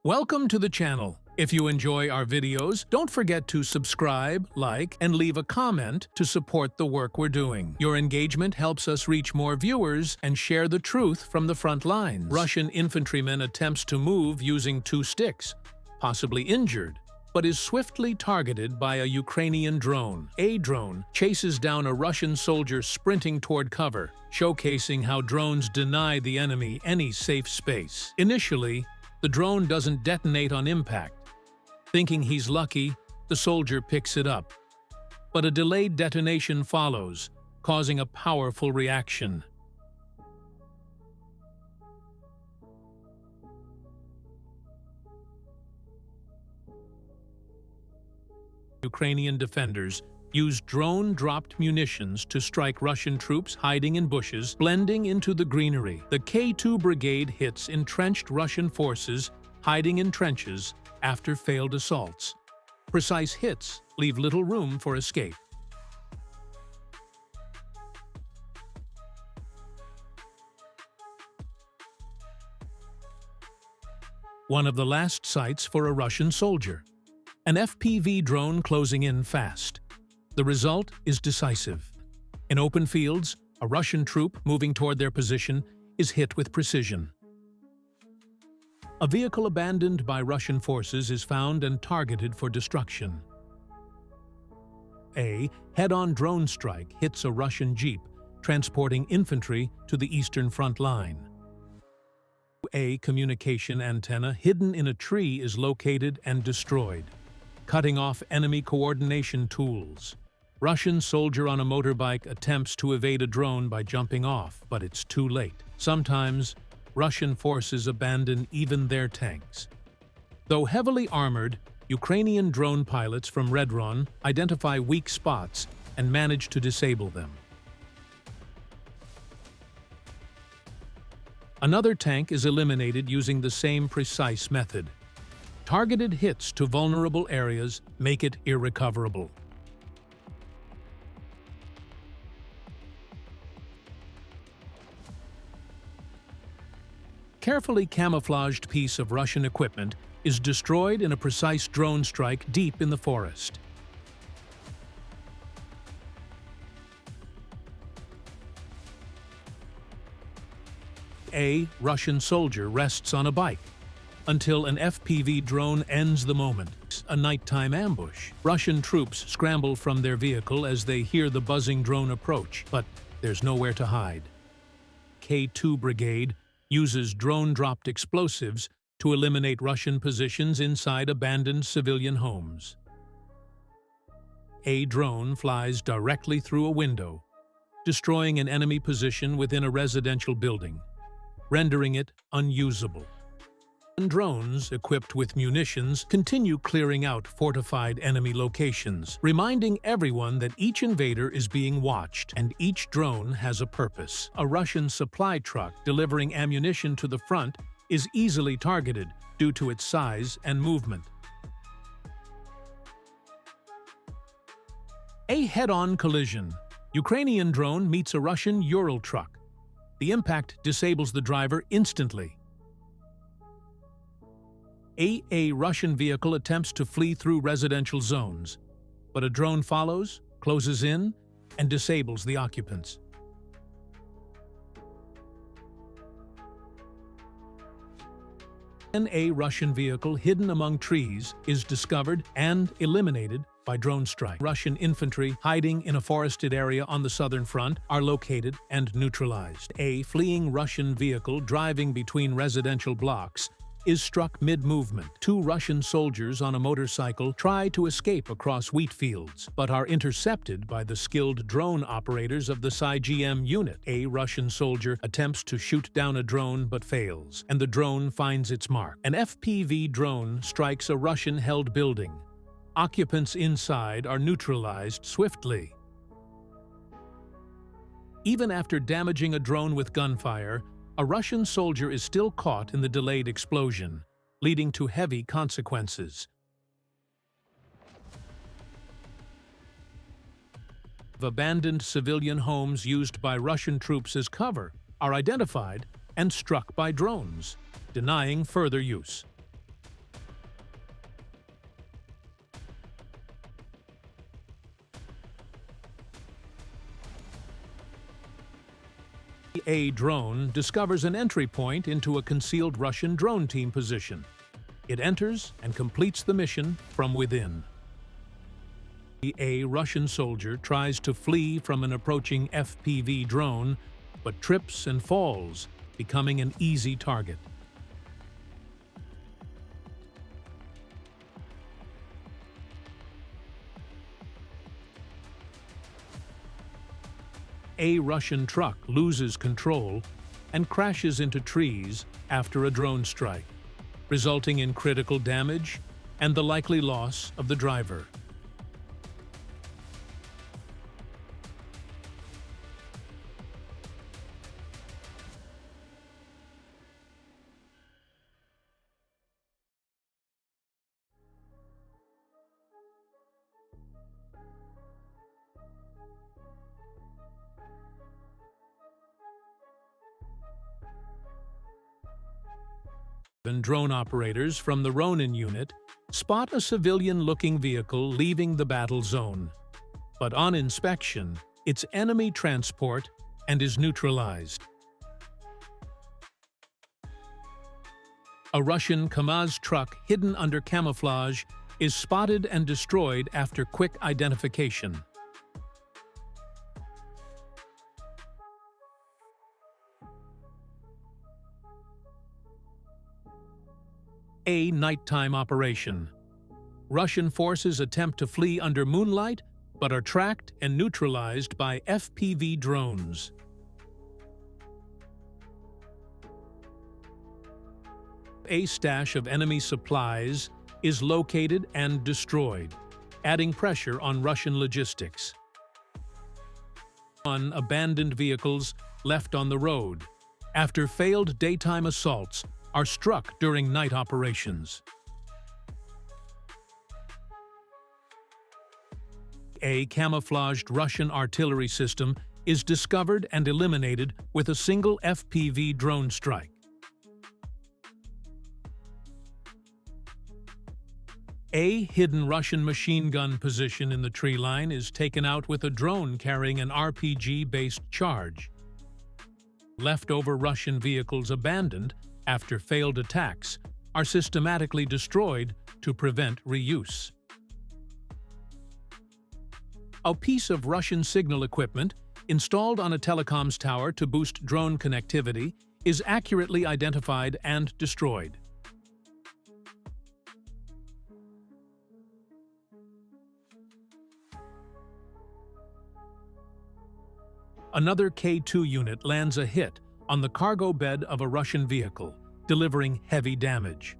Welcome to the channel. If you enjoy our videos, don't forget to subscribe, like, and leave a comment to support the work we're doing. Your engagement helps us reach more viewers and share the truth from the front lines. Russian infantryman attempts to move using 2 sticks, possibly injured, but is swiftly targeted by a Ukrainian drone. A drone chases down a Russian soldier sprinting toward cover, showcasing how drones deny the enemy any safe space. Initially, the drone doesn't detonate on impact. Thinking he's lucky, the soldier picks it up. But a delayed detonation follows, causing a powerful reaction. Ukrainian defenders used drone-dropped munitions to strike Russian troops hiding in bushes, blending into the greenery. The K2 brigade hits entrenched Russian forces hiding in trenches after failed assaults. Precise hits leave little room for escape. One of the last sights for a Russian soldier. An FPV drone closing in fast. The result is decisive. In open fields, a Russian troop moving toward their position is hit with precision. A vehicle abandoned by Russian forces is found and targeted for destruction. A head-on drone strike hits a Russian jeep, transporting infantry to the eastern front line. A communication antenna hidden in a tree is located and destroyed, cutting off enemy coordination tools. Russian soldier on a motorbike attempts to evade a drone by jumping off, but it's too late. Sometimes, Russian forces abandon even their tanks. Though heavily armored, Ukrainian drone pilots from Ronin identify weak spots and manage to disable them. Another tank is eliminated using the same precise method. Targeted hits to vulnerable areas make it irrecoverable. Carefully camouflaged piece of Russian equipment is destroyed in a precise drone strike deep in the forest. A Russian soldier rests on a bike until an FPV drone ends the moment. A nighttime ambush. Russian troops scramble from their vehicle as they hear the buzzing drone approach, but there's nowhere to hide. K2 brigade uses drone-dropped explosives to eliminate Russian positions inside abandoned civilian homes. A drone flies directly through a window, destroying an enemy position within a residential building, rendering it unusable. Drones equipped with munitions continue clearing out fortified enemy locations, reminding everyone that each invader is being watched and each drone has a purpose. A Russian supply truck delivering ammunition to the front is easily targeted due to its size and movement. A head-on collision. Ukrainian drone meets a Russian Ural truck. The impact disables the driver instantly. A Russian vehicle attempts to flee through residential zones, but a drone follows, closes in, and disables the occupants. A Russian vehicle hidden among trees is discovered and eliminated by drone strike. Russian infantry hiding in a forested area on the southern front are located and neutralized. A fleeing Russian vehicle driving between residential blocks is struck mid-movement. 2 Russian soldiers on a motorcycle try to escape across wheat fields, but are intercepted by the skilled drone operators of the SIGNUM unit. A Russian soldier attempts to shoot down a drone but fails, and the drone finds its mark. An FPV drone strikes a Russian-held building. Occupants inside are neutralized swiftly. Even after damaging a drone with gunfire, a Russian soldier is still caught in the delayed explosion, leading to heavy consequences. Abandoned civilian homes used by Russian troops as cover are identified and struck by drones, denying further use. A drone discovers an entry point into a concealed Russian drone team position. It enters and completes the mission from within. A Russian soldier tries to flee from an approaching FPV drone, but trips and falls, becoming an easy target. A Russian truck loses control and crashes into trees after a drone strike, resulting in critical damage and the likely loss of the driver. And drone operators from the Ronin unit spot a civilian-looking vehicle leaving the battle zone. But on inspection, it's enemy transport and is neutralized. A Russian Kamaz truck hidden under camouflage is spotted and destroyed after quick identification. A nighttime operation. Russian forces attempt to flee under moonlight, but are tracked and neutralized by FPV drones. A stash of enemy supplies is located and destroyed, adding pressure on Russian logistics. Abandoned vehicles left on the road after failed daytime assaults are struck during night operations. A camouflaged Russian artillery system is discovered and eliminated with a single FPV drone strike. A hidden Russian machine gun position in the tree line is taken out with a drone carrying an RPG-based charge. Leftover Russian vehicles abandoned after failed attacks are systematically destroyed to prevent reuse. A piece of Russian signal equipment installed on a telecoms tower to boost drone connectivity is accurately identified and destroyed. Another K2 unit lands a hit on the cargo bed of a Russian vehicle, delivering heavy damage.